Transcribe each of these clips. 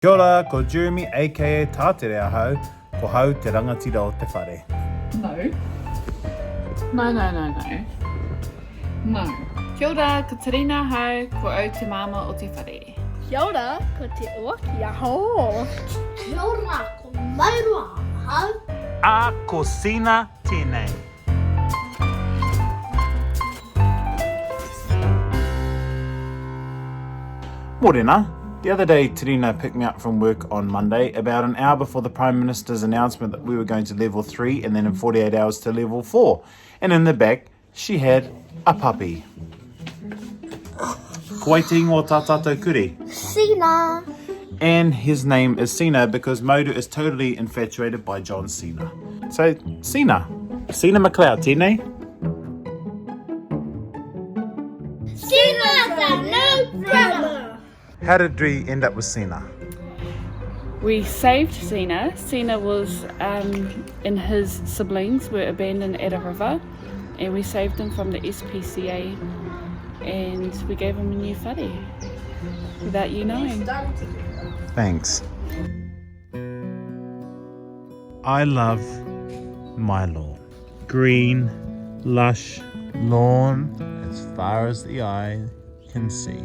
Kia ora, ko Jeremy aka Tātere ahau, ko hau te rangatira o te whare. No. Kia ora, ko Tarina hau, ko au te mama o te whare. Kia ora, ko te uaki aho. Kia ora, ko Mauru ahau. Ko Cena tēnei. Morena. The other day, Tarina picked me up from work on Monday, about an hour before the Prime Minister's announcement that we were going to level 3 and then in 48 hours to level 4. And in the back, she had a puppy. Koe te ingoa tā tātou kurī. Cena. And his name is Cena because Mauru is totally infatuated by John Cena. So, Cena MacLeod, tēnei? Cena the new brother. How did we end up with Cena? We saved Cena. Cena was, and his siblings were abandoned at a river, and we saved him from the SPCA, and we gave him a new whare, without you knowing. Thanks. I love my lawn. Green, lush lawn as far as the eye can see.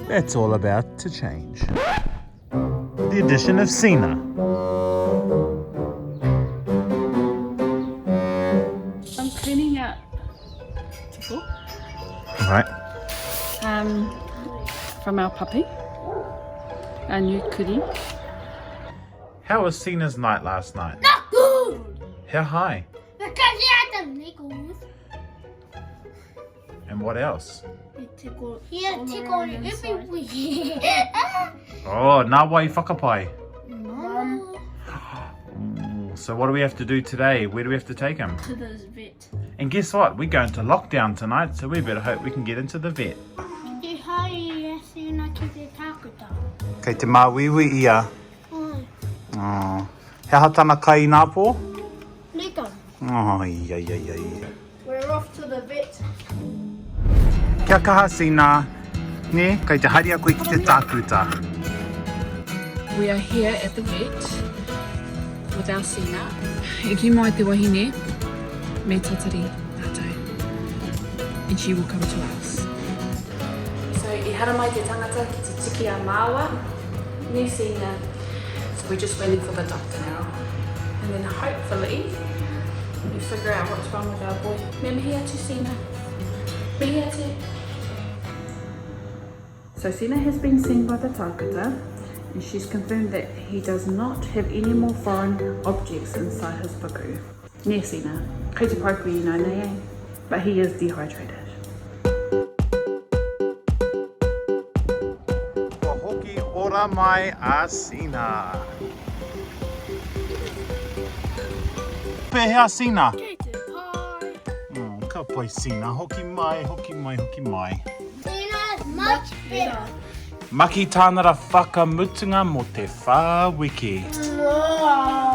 That's all about to change. The addition of Cena. I'm cleaning out tickle. Right. From our puppy, our new kurī. How was Cena's night last night? Not good. How high? Because he had the niggles. And what else? He had tickle everywhere. Oh, nāwai whakapai. No. So what do we have to do today? Where do we have to take him? To the vet. And guess what? We're going to lockdown tonight, so we better hope we can get into the vet. Te hai Cena ki te tākuta. Kei te māwiwi ia. Oh. He hatana kai nā pō? Nico. Oh, ia. We're off to the vet. Kia kaha Cena. Ne, kei te haria koe ki te tākuta. We are here at the vet with our Cena. E ki mai te wahine, me tatari rātou. And she will come to us. So I hara mai te tangata ki te tiki a māua, ne Cena. So we're just waiting for the doctor now. And then hopefully we figure out what's wrong with our boy. Me mihi atu Cena. Mihi atu. So Cena has been seen by the tākata, and she's confirmed that he does not have any more foreign objects inside his puku. Ne Cena, kei te pauku I know nei, but he is dehydrated. Kua hoki ora mai a Cena. Pehea Cena. Kei te pai. Ka pai Cena, hoki mai. Cena's much better. Maki tānara whakamutunga mo te whāwiki. Wow.